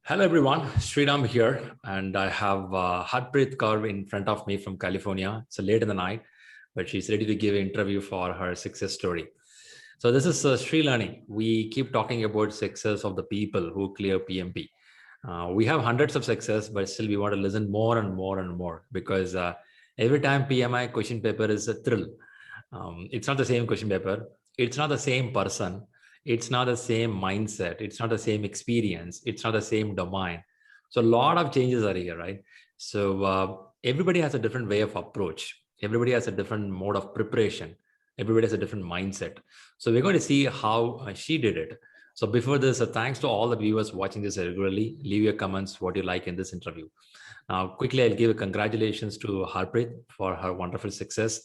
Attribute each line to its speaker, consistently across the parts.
Speaker 1: Hello everyone, Sriram here, and I have Harpreet Kaur in front of me from California. It's late in the night, but she's ready to give an interview for her success story. So this is Sri Learning. We keep talking about success of the people who clear PMP. We have hundreds of success, but still we want to listen more and more and more because every time PMI question paper is a thrill. It's not the same question paper. It's not the same person. It's not the same mindset. It's not the same experience. It's not the same domain. So a lot of changes are here, right? So everybody has a different way of approach. Everybody has a different mode of preparation. Everybody has a different mindset. So we're going to see how she did it. So before this, thanks to all the viewers watching this regularly. Leave your comments what you like in this interview. Now, quickly, I'll give a congratulations to Harpreet for her wonderful success.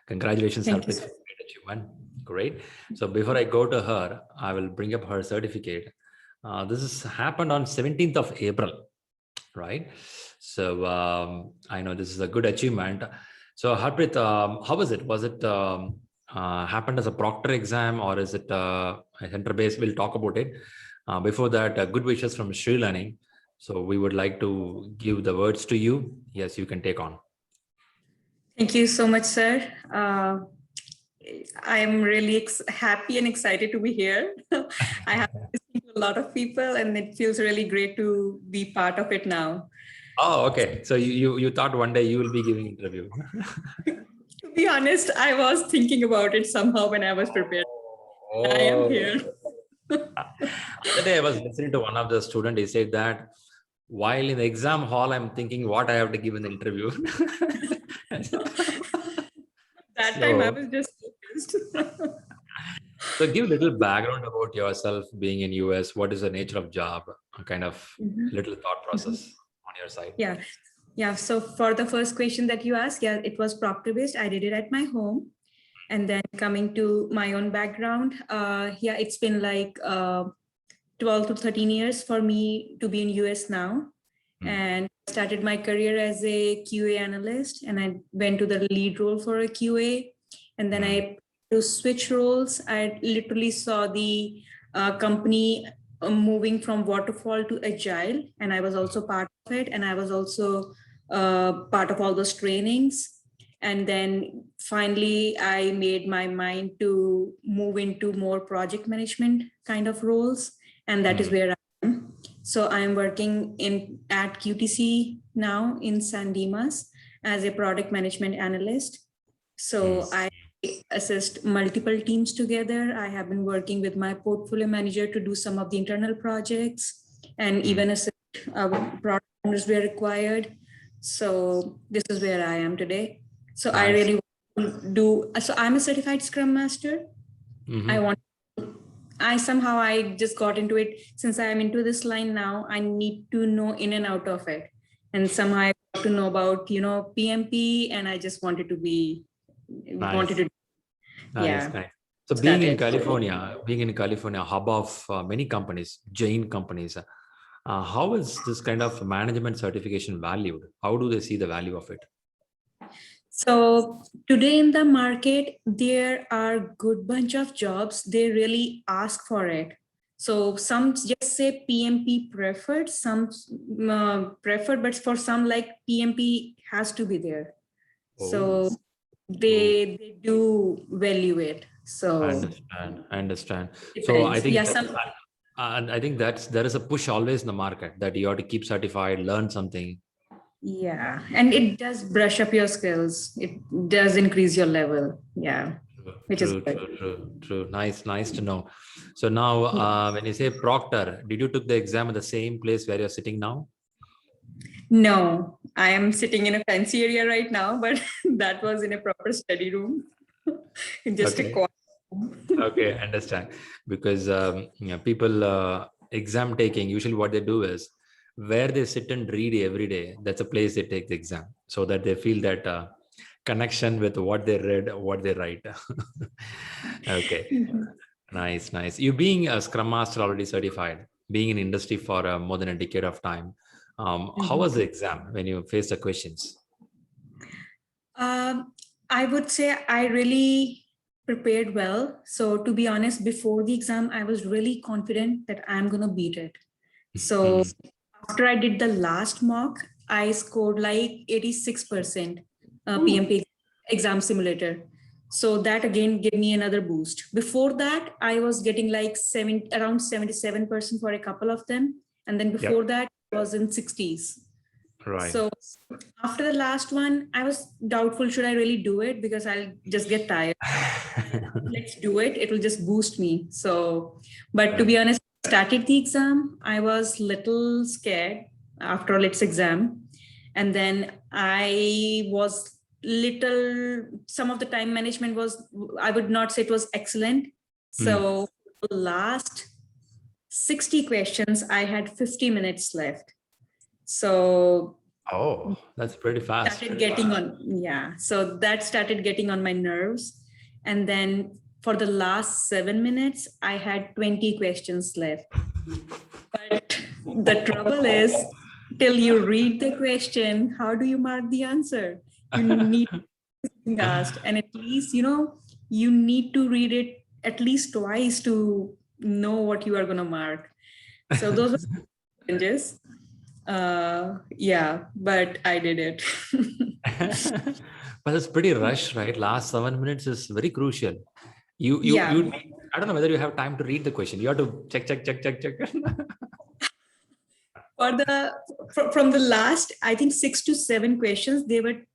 Speaker 1: Congratulations, Harpreet, for great achievement. Great. So before I go to her, I will bring up her certificate. This has happened on 17th of April, right? So I know this is a good achievement. So Harpreet, how was it? Was it happened as a proctor exam or is it a center base? We'll talk about it. Before that, good wishes from Sri Learning. So we would like to give the words to you. Yes, you can take on.
Speaker 2: Thank you so much, sir. I'm really happy and excited to be here. I have listened to a lot of people and it feels really great to be part of it now.
Speaker 1: Oh, okay. So you thought one day you will be giving interview.
Speaker 2: To be honest, I was thinking about it somehow when I was prepared.
Speaker 1: Oh.
Speaker 2: I am here.
Speaker 1: The day I was listening to one of the students, he said that while in the exam hall, I'm thinking what I have to give in the interview.
Speaker 2: That time I was just focused.
Speaker 1: So give a little background about yourself being in US. What is the nature of job? A kind of little thought process on your side.
Speaker 2: Yeah. So for the first question that you asked, yeah, it was proctor based. I did it at my home. And then coming to my own background, it's been like 12 to 13 years for me to be in US now. And started my career as a QA analyst, and I went to the lead role for a QA. And then I to switch roles. I literally saw the company moving from waterfall to agile, and I was also part of it. And I was also part of all those trainings. And then finally, I made my mind to move into more project management kind of roles. And that is where I am. So I'm working at QTC now in San Dimas as a product management analyst. So I assist multiple teams together. I have been working with my portfolio manager to do some of the internal projects and even assist product owners where required. So this is where I am today. So nice. I really want to do, so I'm a certified Scrum Master. I just got into it. Since I am into this line now, I need to know in and out of it. And somehow I got to know about, PMP, and I just wanted to be,
Speaker 1: Nice. So being in California, hub of many companies, giant companies, how is this kind of management certification valued? How do they see the value of it?
Speaker 2: So today in the market, there are a good bunch of jobs. They really ask for it. So some just say PMP preferred, some preferred, but for some like PMP has to be there. Oh. So they do value it. So
Speaker 1: I understand. So I think and I think there is a push always in the market that you have to keep certified, learn something.
Speaker 2: Yeah, and it does brush up your skills. It does increase your level. Yeah, which is
Speaker 1: true. Nice to know. So now, when you say proctor, did you took the exam at the same place where you're sitting now?
Speaker 2: No, I am sitting in a fancy area right now, but that was in a proper study room. Just a quiet room.
Speaker 1: Okay, understand. Because people exam taking, usually what they do is where they sit and read every day, that's a place they take the exam so that they feel that connection with what they read, what they write. Okay, nice. You being a Scrum Master already certified, being in industry for more than a decade of time, how was the exam when you faced the questions?
Speaker 2: I would say I really prepared well. So to be honest, before the exam, I was really confident that I'm going to beat it. So after I did the last mock, I scored like 86% PMP exam simulator. So that again gave me another boost. Before that, I was getting like around 77% for a couple of them. And then before that, I was in 60s.
Speaker 1: Right.
Speaker 2: So after the last one, I was doubtful, should I really do it? Because I'll just get tired. Let's do it. It will just boost me. So, but to be honest, I started the exam. I was little scared after all its exam. And then I was some of the time management was, I would not say it was excellent. So the last 60 questions, I had 50 minutes left. So
Speaker 1: that's pretty fast.
Speaker 2: So that started getting on my nerves. And then for the last 7 minutes, I had 20 questions left. But the trouble is, till you read the question, how do you mark the answer? You need to ask, and at least, you need to read it at least twice to know what you are going to mark. So those are challenges. But I did it.
Speaker 1: But it's pretty rushed, right? Last 7 minutes is very crucial. You I don't know whether you have time to read the question. You have to check.
Speaker 2: From the last, I think 6 to 7 questions, they were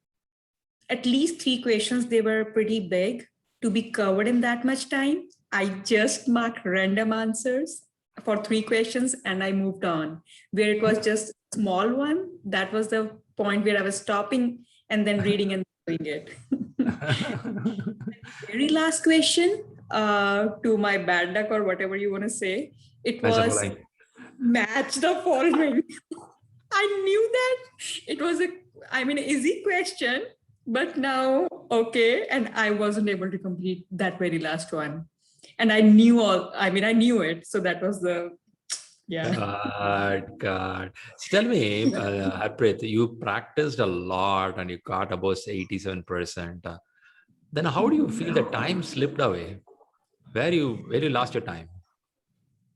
Speaker 2: at least 3 questions. They were pretty big to be covered in that much time. I just marked random answers for 3 questions and I moved on. Where it was just a small one, that was the point where I was stopping and then reading and doing it. Very last question, to my bad luck or whatever you want to say, it was match the following. I knew that it was an easy question, but now, okay. And I wasn't able to complete that very last one. And I knew I knew it. So that was
Speaker 1: God. Tell me, Harpreet, you practiced a lot and you got about 87%. Then how do you feel the time slipped away? Where you lost your time?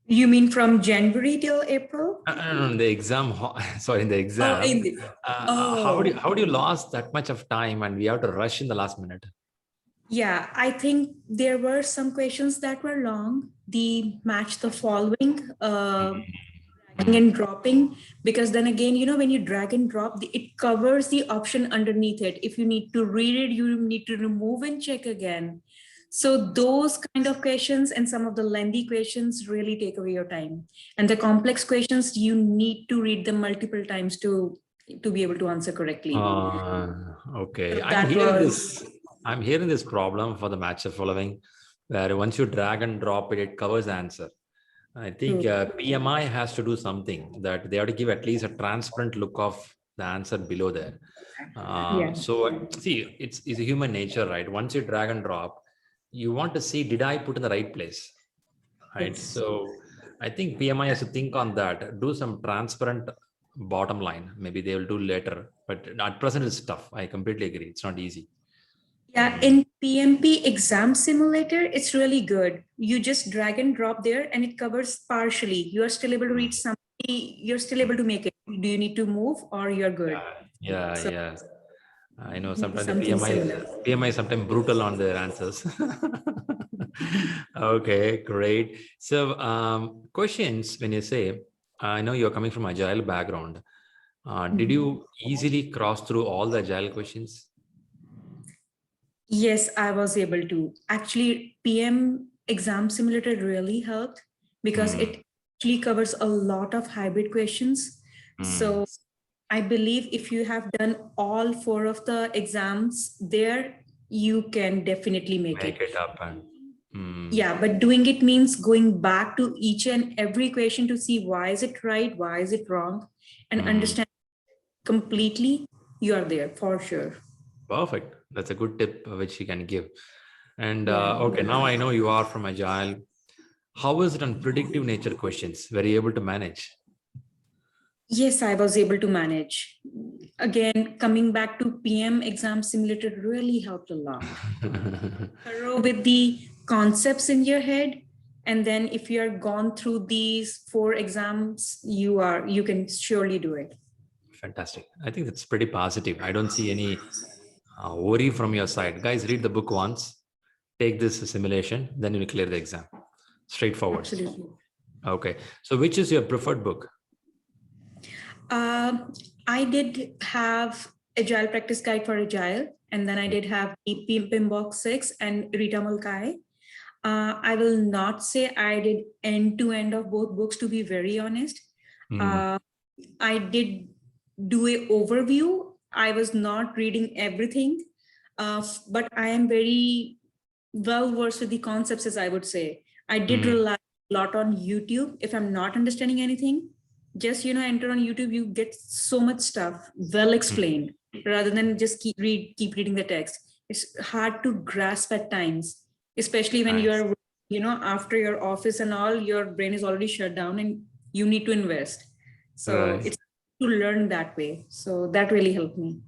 Speaker 2: You mean from January till April?
Speaker 1: No, the exam. Sorry, in the exam. How do you lost that much of time and we have to rush in the last minute?
Speaker 2: Yeah, I think there were some questions that were long. The match the following, dragging and dropping, because then again, when you drag and drop, it covers the option underneath it. If you need to read it, you need to remove and check again. So those kind of questions and some of the lengthy questions really take away your time. And the complex questions, you need to read them multiple times to be able to answer correctly.
Speaker 1: Okay. So I'm hearing this problem for the match the following, where once you drag and drop it, it covers the answer. I think PMI has to do something that they have to give at least a transparent look of the answer below there. So see, it's a human nature, right? Once you drag and drop, you want to see, did I put in the right place? Right. Yes. So I think PMI has to think on that, do some transparent bottom line. Maybe they will do later, but at present it's tough. I completely agree. It's not easy.
Speaker 2: Yeah, in PMP exam simulator, it's really good. You just drag and drop there and it covers partially. You are still able to read something, you're still able to make it. Do you need to move or you're good?
Speaker 1: Yeah. I know sometimes the PMI is sometimes brutal on their answers. Okay, great. So questions, when you say, I know you're coming from Agile background. Did you easily cross through all the Agile questions?
Speaker 2: Yes, I was able to. Actually, PM exam simulator really helped because it actually covers a lot of hybrid questions. So I believe if you have done all 4 of the exams there, you can definitely make it
Speaker 1: up.
Speaker 2: Yeah, but doing it means going back to each and every question to see why is it right, why is it wrong, and understand completely. You are there for sure.
Speaker 1: Perfect. That's a good tip which you can give. And okay, now I know you are from Agile. How is it on predictive nature questions? Were you able to manage?
Speaker 2: Yes, I was able to manage. Again, coming back to PM exam simulator really helped a lot. With the concepts in your head And then if you are gone through these 4 exams, you can surely do it.
Speaker 1: Fantastic. I think that's pretty positive. I don't see any worry from your side. Guys, read the book once, take this simulation, then you will clear the exam. Straightforward.
Speaker 2: Absolutely.
Speaker 1: Okay. So which is your preferred book?
Speaker 2: I did have Agile Practice Guide for Agile, and then I did have PMBOK 6 and Rita Mulcahy. I will not say I did end to end of both books, to be very honest. I did do an overview. I was not reading everything, but I am very well versed with the concepts, as I would say. I did rely a lot on YouTube. If I'm not understanding anything, just enter on YouTube, you get so much stuff well explained, rather than just keep reading the text. It's hard to grasp at times, especially when you're after your office and all, your brain is already shut down and you need to invest. So it's to learn that way. So that really helped me.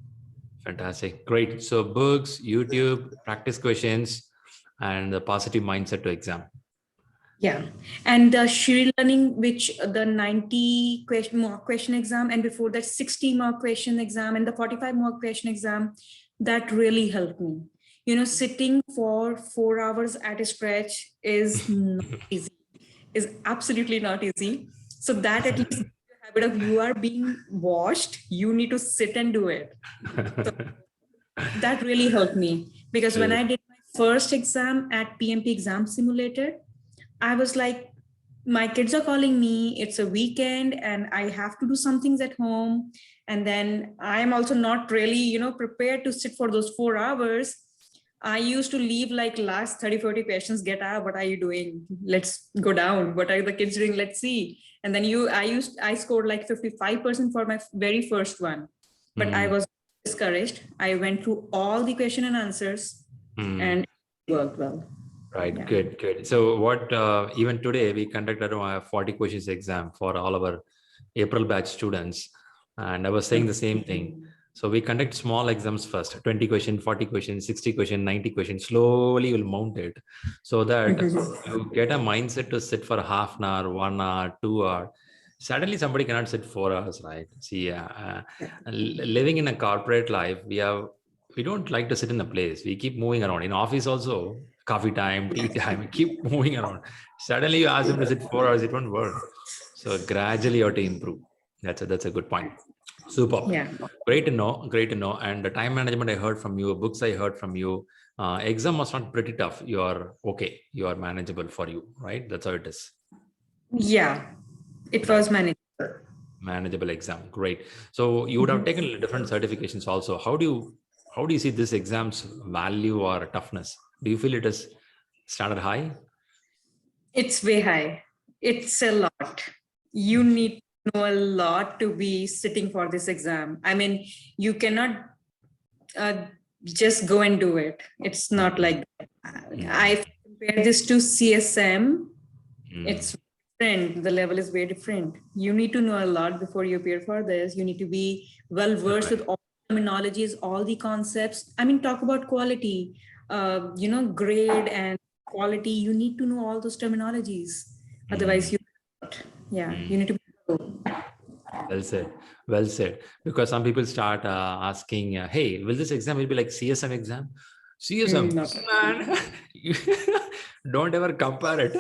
Speaker 1: Fantastic. Great. So books, YouTube, practice questions, and the positive mindset to exam.
Speaker 2: Yeah. And the Sri Learning, which the 90 mock question exam, and before that 60 mock question exam and the 45 mock question exam, that really helped me. Sitting for 4 hours at a stretch is not easy, is absolutely not easy. So that at least the habit of you are being watched, you need to sit and do it. So that really helped me, because when I did my first exam at PMP Exam Simulator, I was like, my kids are calling me, it's a weekend and I have to do some things at home. And then I am also not really, prepared to sit for those 4 hours. I used to leave like last 30-40 questions, get up, what are you doing? Let's go down. What are the kids doing? Let's see. And then I scored like 55% for my very first one, but I was discouraged. I went through all the question and answers and it worked well.
Speaker 1: Right. Yeah. Good. So what, even today we conducted a 40 questions exam for all our April batch students. And I was saying the same thing. So we conduct small exams first, 20 questions, 40 questions, 60 questions, 90 questions, slowly you'll mount it so that you get a mindset to sit for half an hour, 1 hour, 2 hours. Suddenly somebody cannot sit 4 hours, right? See, living in a corporate life, we don't like to sit in a place. We keep moving around. In office also, coffee time, tea time, we keep moving around. Suddenly you ask them to sit 4 hours, it won't work. So gradually you have to improve. That's a good point. Super. Yeah. Great to know. And the time management I heard from you, books I heard from you. Exam was not pretty tough. You are okay. You are manageable for you, right? That's how it is.
Speaker 2: Yeah, it was manageable.
Speaker 1: Manageable exam. Great. So you would have taken different certifications also. How do you see this exam's value or toughness? Do you feel it is standard high?
Speaker 2: It's way high. It's a lot. You need to know a lot to be sitting for this exam. I mean, you cannot just go and do it. It's not like that. I compare this to CSM. It's different. The level is very different. You need to know a lot before you appear for this. You need to be well versed with all terminologies, all the concepts. I mean, talk about quality, grade and quality. You need to know all those terminologies. Otherwise, you need to.
Speaker 1: Well said. Because some people start asking, hey, will this exam will be like CSM exam? CSM, man, don't ever compare it.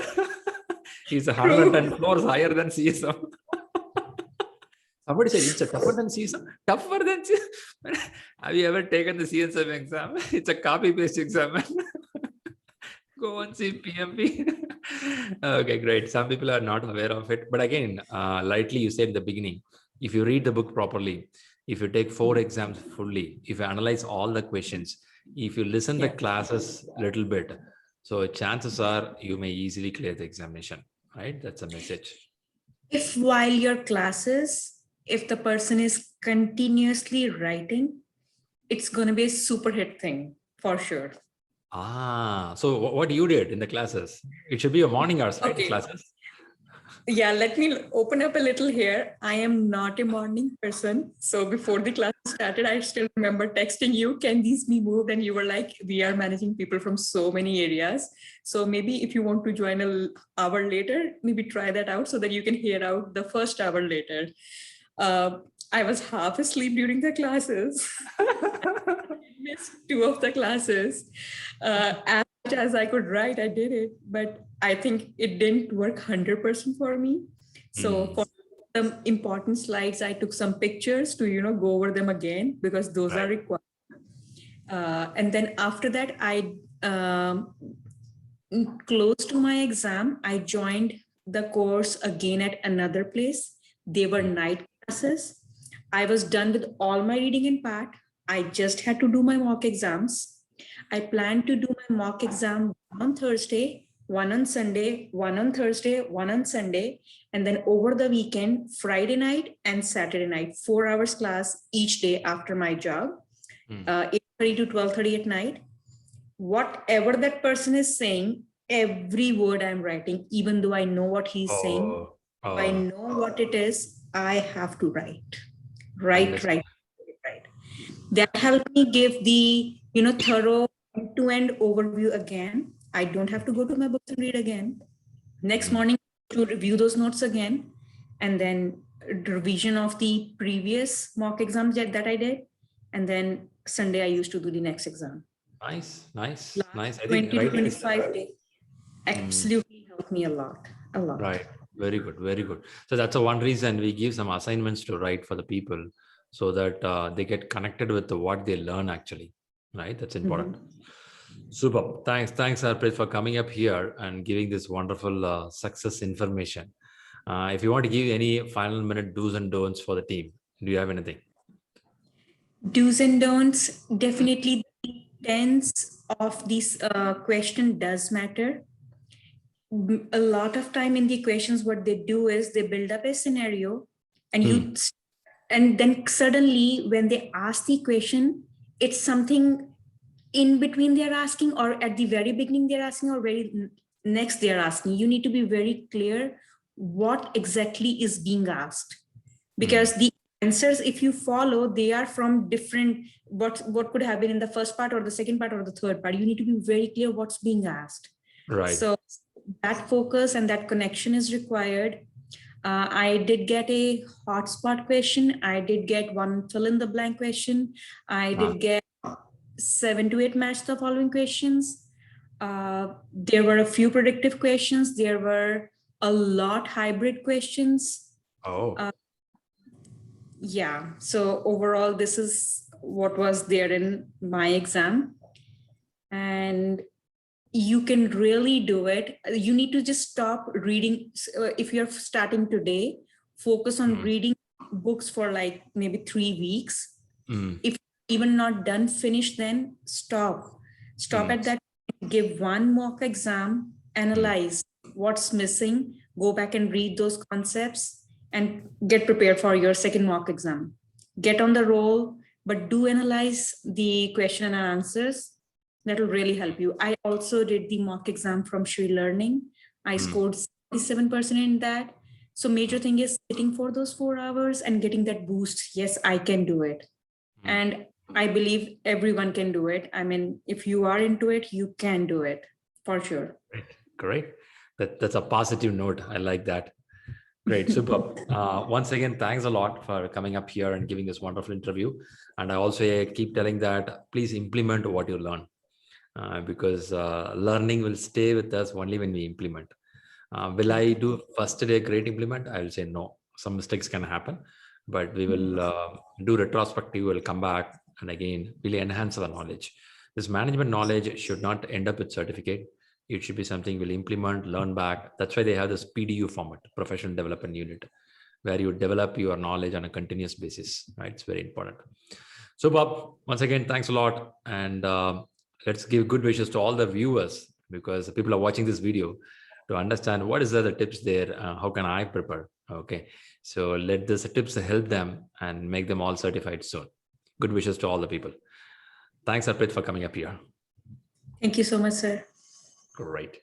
Speaker 1: It's 110 floors higher than CSM. Somebody said it's tougher than CSM. Tougher than CSM. Have you ever taken the CSM exam? It's a copy-paste exam. Go and see PMP. Okay, great. Some people are not aware of it. But again, lightly you said at the beginning, if you read the book properly, if you take 4 exams fully, if you analyze all the questions, if you listen the classes a little bit, so chances are you may easily clear the examination, right? That's a message.
Speaker 2: If while your classes, if the person is continuously writing, it's going to be a super hit thing for sure.
Speaker 1: So what you did in the classes? It should be a morning hours, right? Classes.
Speaker 2: Yeah, let me open up a little here. I am not a morning person. So before the class started, I still remember texting you, can these be moved? And you were like, we are managing people from so many areas. So maybe if you want to join an hour later, maybe try that out so that you can hear out the first hour later. Uh, I was half asleep during the classes. Missed two of the classes. As much as I could write, I did it, but I think it didn't work 100% for me. So for some important slides, I took some pictures to, go over them again because those are required. And then after that, close to my exam, I joined the course again at another place. They were night classes. I was done with all my reading in part. I just had to do my mock exams. I planned to do my mock exam on Thursday, one on Sunday, one on Thursday, one on Sunday, and then over the weekend, Friday night and Saturday night, 4 hours class each day after my job, 8:30 to 12:30 at night. Whatever that person is saying, every word I'm writing, even though I know what he's saying, I know what it is, I have to write. Right. That helped me give the, thorough end-to-end overview again. I don't have to go to my books and read again. Next morning to review those notes again, and then revision of the previous mock exams that I did. And then Sunday, I used to do the next exam.
Speaker 1: Nice. I think
Speaker 2: 20 to 25 days absolutely helped me a lot.
Speaker 1: Right. Very good. So that's the one reason we give some assignments to write for the people so that they get connected with what they learn actually. Right. That's important. Super. Thanks, Harpreet, for coming up here and giving this wonderful success information. If you want to give any final minute do's and don'ts for the team, do you have anything?
Speaker 2: Do's and don'ts, definitely the tense of this question does matter. A lot of time in the questions, what they do is they build up a scenario and and then suddenly when they ask the question, it's something in between they're asking, or at the very beginning they're asking, or very next they're asking. You need to be very clear what exactly is being asked, because the answers, if you follow, they are from different, what could have been in the first part or the second part or the third part. You need to be very clear what's being asked.
Speaker 1: Right.
Speaker 2: So that focus and that connection is required. I did get a hotspot question. I did get one fill in the blank question. I did get 7 to 8 match the following questions. There were a few predictive questions. There were a lot hybrid questions. Yeah. So overall, this is what was there in my exam. And you can really do it. You need to just stop reading. If you're starting today, focus on reading books for like maybe 3 weeks. If even not done, finish, then stop at that, give one mock exam, analyze what's missing, go back and read those concepts, and get prepared for your second mock exam. Get on the roll, but do analyze the question and answers. That will really help you. I also did the mock exam from Sri Learning. I scored 77% in that. So major thing is sitting for those 4 hours and getting that boost. Yes, I can do it. And I believe everyone can do it. I mean, if you are into it, you can do it for sure.
Speaker 1: Great. That's a positive note. I like that. Great. Super. Once again, thanks a lot for coming up here and giving this wonderful interview. And I also keep telling that please implement what you learn. Because learning will stay with us only when we implement. Will I do first day great implement? I will say no. Some mistakes can happen, but we will do retrospective. We'll come back and again really enhance our knowledge. This management knowledge should not end up with certificate. It should be something we'll implement, learn back. That's why they have this PDU format, professional development unit, where you develop your knowledge on a continuous basis. Right? It's very important. So Bob, once again, thanks a lot. And let's give good wishes to all the viewers, because people are watching this video to understand what is the tips there. How can I prepare? Okay. So let these tips help them and make them all certified soon. Good wishes to all the people. Thanks, Harpreet, for coming up here.
Speaker 2: Thank you so much, sir.
Speaker 1: Great.